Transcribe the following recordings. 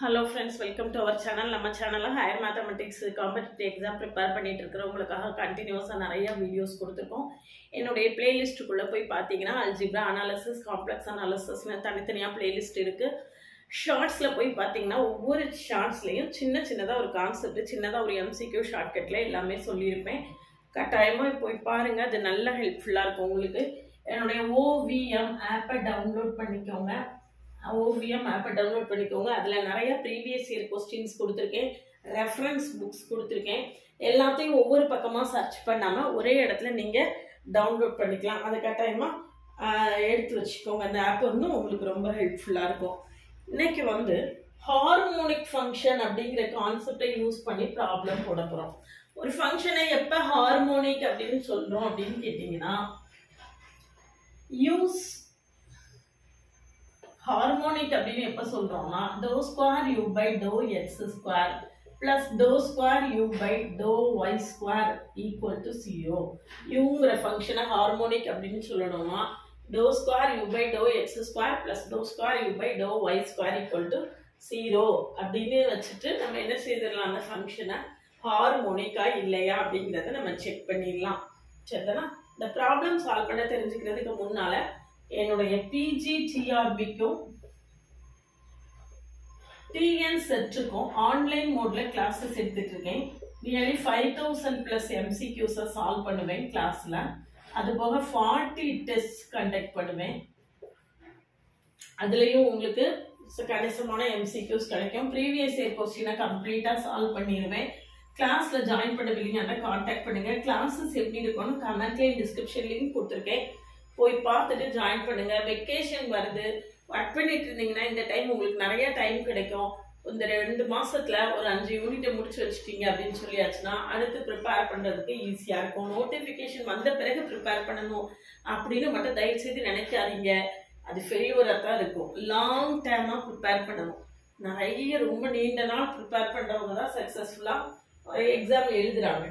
Hello friends, welcome to our channel. நம்ம சேனல்ல higher mathematics competitive exam prepare பண்ணிட்டு இருக்கிறவங்களுக்காக கண்டினியூஸா நிறைய வீடியோஸ் கொடுத்துருக்கோம். என்னுடைய பிளேலிஸ்ட்டுக்குள்ள போய் பார்த்தீங்கன்னா அல்ஜிப்ரா அனாலிசிஸ், காம்ப்ளெக்ஸ் அனாலிசிஸ்னு தனித்தனியாக பிளேலிஸ்ட் இருக்கு. ஷார்ட்ஸ்ல போய் பார்த்தீங்கன்னா ஒவ்வொரு ஷார்ட்ஸ்லையும் சின்னதாக ஒரு கான்செப்ட், சின்னதாக ஒரு எம்சிக்யூ ஷார்ட்கட்ல எல்லாமே சொல்லியிருப்பேன். கட்டாயமாக போய் பாருங்க, அது நல்ல ஹெல்ப்ஃபுல்லாக இருக்கும் உங்களுக்கு. என்னுடைய OVM ஆப்பை டவுன்லோட் பண்ணிக்கோங்க. OVM ஆப்பை டவுன்லோட் பண்ணிக்கோங்க. அதில் நிறைய ப்ரீவியஸ் இயர் கொஸ்டின்ஸ் கொடுத்துருக்கேன், ரெஃபரன்ஸ் புக்ஸ் கொடுத்துருக்கேன். எல்லாத்தையும் ஒவ்வொரு பக்கமாக சர்ச் பண்ணாமல் ஒரே இடத்துல நீங்கள் டவுன்லோட் பண்ணிக்கலாம். அதை கட்டாயமாக எடுத்து வச்சுக்கோங்க. அந்த ஆப் வந்து உங்களுக்கு ரொம்ப ஹெல்ப்ஃபுல்லாக இருக்கும். இன்னைக்கு வந்து ஹார்மோனிக் ஃபங்க்ஷன் அப்படிங்கிற கான்செப்டை யூஸ் பண்ணி ப்ராப்ளம் போட போகிறோம். ஒரு ஃபங்க்ஷனை எப்போ ஹார்மோனிக் அப்படின்னு சொல்கிறோம் அப்படின்னு கேட்டிங்கன்னா, யூஸ் ஹார்மோனிக் அப்படின்னு எப்போ சொல்கிறோம்னா, dou square u by to x square plus dou square u by to y square equal to 0. யூங்கிற ஃபங்க்ஷனை ஹார்மோனிக் அப்படின்னு சொல்லணும்னா, dou square u by to x square plus dou square u by to y square equal to 0 அப்படின்னு வச்சுட்டு நம்ம என்ன செய்திடலாம், அந்த ஃபங்க்ஷனை ஹார்மோனிக்கா இல்லையா அப்படிங்கிறத நம்ம செக் பண்ணிடலாம். சரிதானா? இந்த ப்ராப்ளம் சால்வ் பண்ண தெரிஞ்சுக்கிறதுக்கு முன்னால என்னுடைய PGTRBக்கும் TN செட்டுக்கும் ஆன்லைன் மோட்ல கிளாஸஸ் எடுத்துட்டு இருக்கேன். நியர்லி 5000+ MCQs சால்வ் பண்ணுவேன் கிளாஸ்ல. அது போக 40 டெஸ்ட் கண்டக்ட் பண்ணுவேன். அதுலயும் உங்களுக்கு கணிசமான MCQs கிடைக்கும். ப்ரீவியஸ் இயர் கொஸ்டினை கம்ப்ளீட்டா சால்வ் பண்ணிடுவேன். கிளாஸ்ல ஜாயின் பண்ணவில்லைங்கன்னா கான்டாக்ட் பண்ணுங்க. கிளாஸஸ் எப்படி இருக்கும்னு கமெண்ட்லயும் டிஸ்கிரிப்ஷன்லயும் கொடுத்துருக்கேன், போய் பார்த்துட்டு ஜாயின் பண்ணுங்க. வெக்கேஷன் வருது, ஒர்க் பண்ணிட்டு இருந்தீங்கன்னா இந்த டைம் உங்களுக்கு நிறைய டைம் கிடைக்கும். இந்த 2 மாசத்துல ஒரு 5 யூனிட்டை முடிச்சு வச்சுட்டீங்க அப்படின்னு சொல்லியாச்சுன்னா அடுத்து ப்ரிப்பேர் பண்றதுக்கு ஈஸியா இருக்கும். நோட்டிபிகேஷன் வந்த பிறகு ப்ரிப்பேர் பண்ணணும் அப்படின்னு மட்டும் தயவு செய்து நினைக்காதீங்க. அது ஃபெயிலியரா தான் இருக்கும். லாங் டேர்மா ப்ரிப்பேர் பண்ணணும். நிறைய ரொம்ப நீண்ட நாள் ப்ரிப்பேர் பண்றவங்க தான் சக்சஸ்ஃபுல்லா எக்ஸாம் எழுதுறாங்க.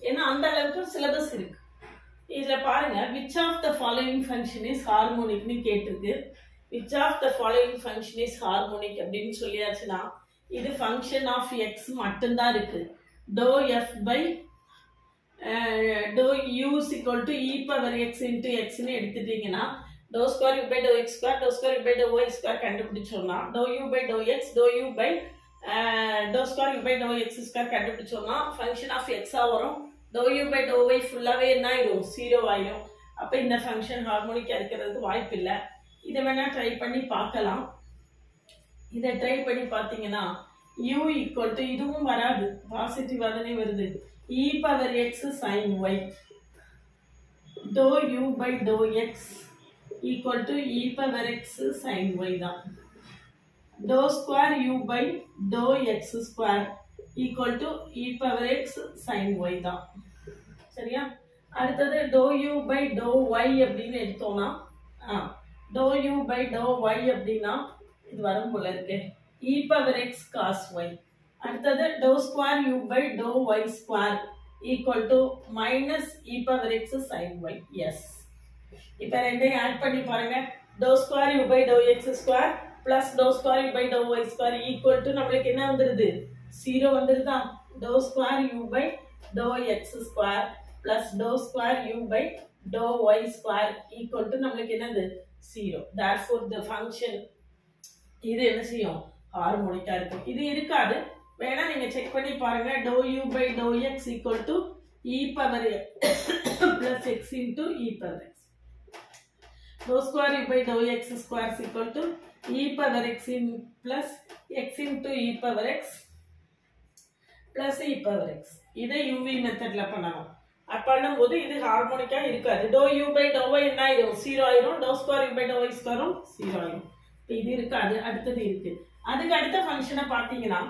ஏன்னா அந்த அளவுக்கு சிலபஸ் இருக்கு. இதுல பாருங்க, which of the following function is harmonic னு கேட்டிருக்கு. which of the following function is harmonic அப்படின்னு சொல்லியாச்சுன்னா இது function of x மட்டும்தான் இருக்கு. dou f by dou u is equal to e power x into x னு எடுத்துட்டீங்கன்னா dou square u by dou x square dou square u by dou y square கண்டுபிடிச்சோம்னா dou u by dou x dou u by dou square u by dou x square கண்டுபிடிச்சோம்னா function of x வரும். dou u by dou y ஃபுல்லாவே என்ன ஆயிரும், 0 ஆயிரும். அப்ப இந்த function harmonica இருக்கிறதுக்கு வாய்ப்பு இல்லை. இதை வேணா ட்ரை பண்ணி பார்க்கலாம். இதை ட்ரை பண்ணி பார்த்தீங்கன்னா u ஈக்குவல் டு இதுவும் வராது, பாசிட்டிவ் தானே வருது, e power x sin y dou u by dou x equal to e power x sin y தான். dou square u by dou x square equal to e power x sin y தான். சரியா? அடுத்தது dou u by dou y அப்படின்னு எடுத்தோம்னா dou u by dou y அப்படின்னா இது வரும் போல இருக்கு, e power x cos y. அடுத்தது dou square u by dou y square equal to minus e power x sin y. Yes, இப்போ ரெண்டையும் ஆட் பண்ணி பாருங்க. dou square u by dou x square plus dou square u by dou y square equal to நம்மளுக்கு என்ன வந்துருது, 0 வந்துருதா. dou square u by dou x square plus dou square u by dou y square equal to நம்மளுக்கு என்னது, 0. therefore the function இது என்ன செய்யும், harmonica இருக்கும். இது இருக்காது, வேணா நீங்க செக் பண்ணி பாருங்க. dou u by dou x equal to e power plus x into e power x. dou square u by dou x square is equal to e power x in plus x into e power x plus e power x. இதை uv மெத்தட்ல பண்ணணும். பண்ணும்போது இது harmonica இருக்காது. dou u by dou y என்ன ஆயிரும், 0 ஆயிரும். dou square u by dou y ஸ்கொயரும் 0 ஆயிரும். இது இருக்காது, அடுத்தது இருக்கு. அதுக்கு அடுத்த ஃபங்க்ஷனை பார்த்தீங்கன்னா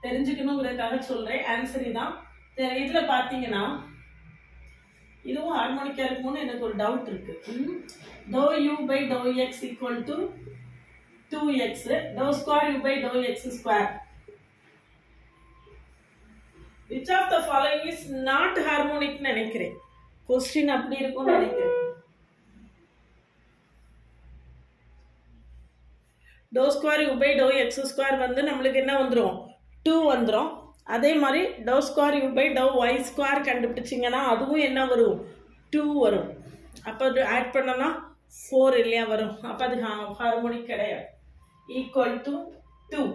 தெரிஞ்சுக்கணுங்கிறதுக்காக சொல்றேன், ஆன்சர் இதான். இதுல பார்த்தீங்கன்னா இதுவும் ஹார்மோனிக்கா இருக்கும்னு எனக்கு ஒரு டவுட் இருக்கு. dou u by dou x equal to 2x dou square u by dou x square. which of the following is not harmonic னு நினைக்கிறேன். क्वेश्चन அப்படி இருக்கும்னு நினைக்கிறேன். Doe square u by to x square வந்து நம்மளுக்கு என்ன வந்துடும் 2 வந்துடும். அதே மாதிரி doe square u by to y square கண்டுபிடிச்சிங்கன்னா அதுவும் என்ன வரும் 2 வரும். அப்போ அது ஆட் பண்ணோன்னா 4 இல்லையா வரும். அப்போ அது ஹார்மோனிக் கிடையாது. Equal to 2.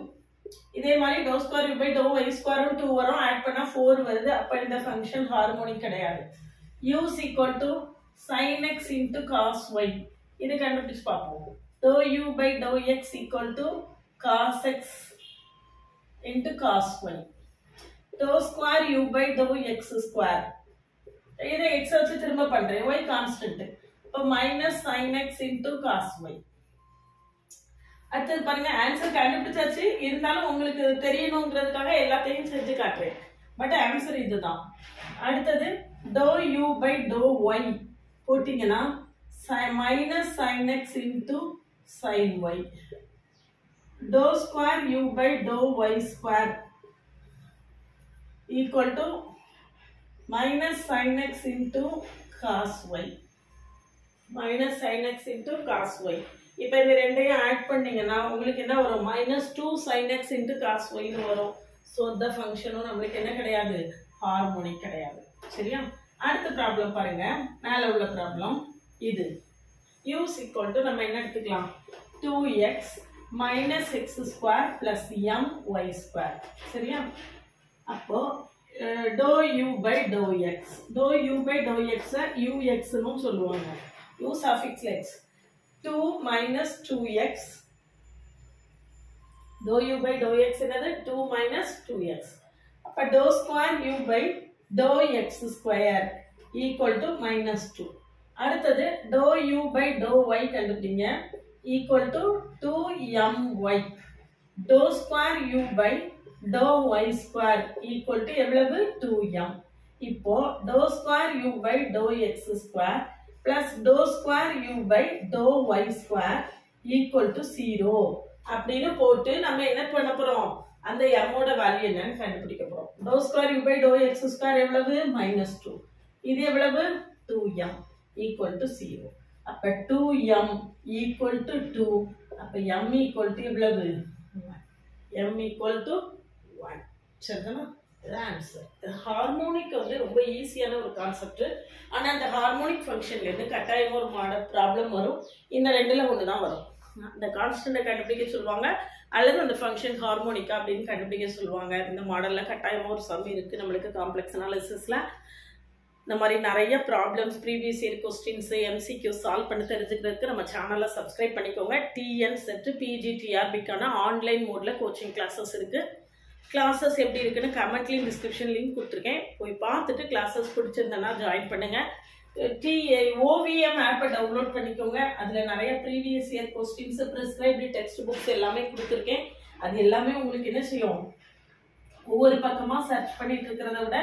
இதே மாதிரி doe square u by to y ஸ்கொயரும் 2 வரும். ஆட் பண்ணால் 4 வருது. அப்போ இந்த ஃபங்க்ஷன் ஹார்மோனிக் கிடையாது. u is equal to sin x into cos y. இது கண்டுபிடிச்சு பார்ப்போம். To u by to x equal to cos x into cos y. To square u by to x square. இதை x வச்சு திரும்ப பண்றேன். y constant. இப்போ minus sin x into cos y. அடுத்தது பாருங்க, ஆன்சர் கண்டுபிடிச்சாச்சு. இருந்தாலும் உங்களுக்கு தெரியணுங்கிறதுக்காக எல்லாத்தையும் செஞ்சு காட்டுறேன். பட் ஆன்சர் இதுதான். அடுத்தது to u by to y போட்டிங்கன்னா minus sin x into sin y. To square u by to y square equal to minus sin x into cos y. minus sin x into cos y. இப்போ இந்த ரெண்டையும் add பண்ணீங்கன்னா உங்களுக்கு என்ன வரும்? Minus 2 sin x into cos y வரும். So இந்த ஃபங்க்ஷனும் நம்மளுக்கு என்ன கிடையாது? ஹார்மோனிக் கிடையாது. சரியா? அடுத்த ப்ராப்ளம் பாருங்க. மேலே உள்ள ப்ராப்ளம் இது. u is equal to நம்ம என்ன எடுத்துக்கலாம்? 2x minus x square plus my square. சரியா? அப்போ to u by to x. To u by to x ux னு சொல்லுவாங்க. u suffix x. 2 minus 2x. To u by to x என்னது? 2 minus 2x. அப்போ to square u by to x square equal to minus 2. அடுத்தது to u by to y கண்டுபிடிங்க. equal to 2my. To square u by to y square equal to எவ்வளவு? 2m. இப்போ to square u by to x square plus to square u by to y square equal to 0 அப்படின்னு போட்டு நம்ம என்ன பண்ண போறோம்? அந்த m ஓட வேல்யூ என்னன்னு கண்டுபிடிக்க போறோம். To square u by to x square எவ்வளவு? -2. இது எவ்வளவு? 2m equal to 0. அப்ப 2m equal to 2. அப்ப m equal to எவ்வளவு? m equal to 1. சரிதானா? இது ஆன்சர். ஹார்மோனிக் வந்து ரொம்ப ஈஸியான ஒரு கான்செப்ட். ஆனால் அந்த ஹார்மோனிக் ஃபங்க்ஷன்லேருந்து கட்டாயமாக ஒரு ப்ராப்ளம் வரும். இந்த ரெண்டில் ஒன்று தான் வரும். அந்த கான்ஸ்டன்ட்டை கண்டுபிடிக்க சொல்லுவாங்க, அல்லது அந்த ஃபங்க்ஷன் ஹார்மோனிக்கா அப்படின்னு கண்டுபிடிக்க சொல்லுவாங்க. இந்த மாடலில் கட்டாயமாக ஒரு சம் இருக்குது நம்மளுக்கு காம்ப்ளெக்ஸ் அனாலிசிஸில். இந்த மாதிரி நிறைய problems, previous year questions, MCQ solve பண்ணி தெரிஞ்சுக்கிறதுக்கு நம்ம சேனலை சப்ஸ்கிரைப் பண்ணிக்கோங்க. டிஎன் செட்டு பிஜி டிஆர்பிக்கான ஆன்லைன் மோடில் கோச்சிங் கிளாஸஸ் இருக்குது. கிளாஸஸ் எப்படி இருக்குன்னு கமெண்ட்லேயும் டிஸ்கிரிப்ஷன் லிங்க் கொடுத்துருக்கேன். போய் பார்த்துட்டு கிளாஸஸ் பிடிச்சிருந்தேன்னா ஜாயின் பண்ணுங்கள். ஓவிஎம் ஆப்பை டவுன்லோட் பண்ணிக்கோங்க. அதில் நிறைய previous year questions, prescribed text books எல்லாமே கொடுத்துருக்கேன். அது எல்லாமே உங்களுக்கு என்ன செய்யும்? ஒவ்வொரு பக்கமாக சர்ச் பண்ணிட்டு இருக்கிறத விட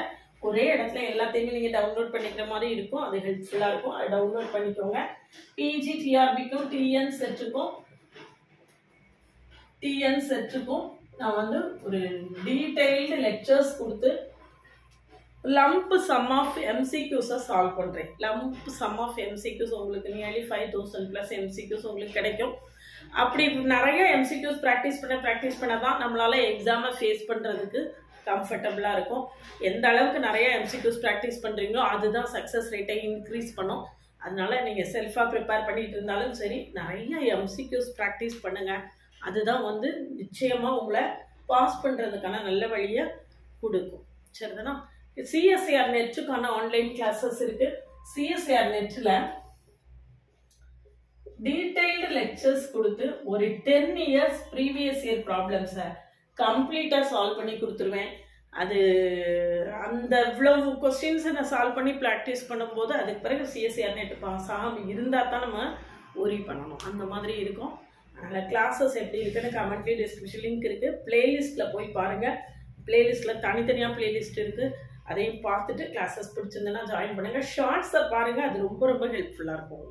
ஒரே இடத்துல எல்லாத்தையுமே நீங்கள் டவுன்லோட் பண்ணிக்கிற மாதிரி இருக்கும். அது ஹெல்ப்ஃபுல்லாக இருக்கும். அதை டவுன்லோட் பண்ணிக்கோங்க. பிஜி டிஆர்பிக்கும் டிஎன் செட்டுக்கும் நான் வந்து ஒரு டீடைல்டு லெக்சர்ஸ் கொடுத்து லம்ப் சம் ஆஃப் எம்சிக்யூஸை சால்வ் பண்ணுறேன். லம்ப் சம் ஆஃப் எம்சிக்யூஸ் உங்களுக்கு நியர்லி 5000 ப்ளஸ் எம்சிக்யூஸ் உங்களுக்கு கிடைக்கும். அப்படி நிறைய எம்சிக்யூஸ் ப்ராக்டிஸ் பண்ண தான் நம்மளால் எக்ஸாமை ஃபேஸ் பண்ணுறதுக்கு கம்ஃபர்டபுளாக இருக்கும். எந்த அளவுக்கு நிறைய எம்சிக்யூஸ் ப்ராக்டிஸ் பண்ணுறீங்களோ அதுதான் சக்ஸஸ் ரேட்டை இன்க்ரீஸ் பண்ணும். அதனால நீங்கள் செல்ஃபாக ப்ரிப்பேர் பண்ணிட்டு இருந்தாலும் சரி, நிறைய எம்சிக்யூஸ் ப்ராக்டிஸ் பண்ணுங்கள். அதுதான் வந்து நிச்சயமாக உங்களை பாஸ் பண்ணுறதுக்கான நல்ல வழியை கொடுக்கும். சரிதானா? சிஎஸ்ஐஆர் நெட்டுக்கான ஆன்லைன் கிளாஸஸ் இருக்குது. சிஎஸ்ஐஆர் நெட்டில் டீடைல்டு லெக்சர்ஸ் கொடுத்து ஒரு 10 இயர்ஸ் ப்ரீவியஸ் இயர் ப்ராப்ளம்ஸை கம்ப்ளீட்டாக சால்வ் பண்ணி கொடுத்துருவேன். அது அந்த இவ்வளவு கொஸ்டின்ஸை நான் சால்வ் பண்ணி ப்ராக்டிஸ் பண்ணும்போது அதுக்கு பிறகு சிஎஸ்ஐஆர் நெட் பாஸ் ஆகாமல் இருந்தால் தான் நம்ம ஒரி பண்ணணும். அந்த மாதிரி இருக்கும். அதனால் கிளாஸஸ் எப்படி இருக்குன்னு கமெண்ட்லேயே டிஸ்கிரிப்ஷன் லிங்க் இருக்குது. பிளேலிஸ்ட்டில் போய் பாருங்கள். பிளேலிஸ்ட்டில் தனித்தனியாக பிளேலிஸ்ட் இருக்குது. அதையும் பார்த்துட்டு கிளாஸஸ் பிடிச்சிருந்தேன்னா ஜாயின் பண்ணுங்கள். ஷார்ட்ஸை பாருங்கள். அது ரொம்ப ரொம்ப ஹெல்ப்ஃபுல்லாக இருக்கும்.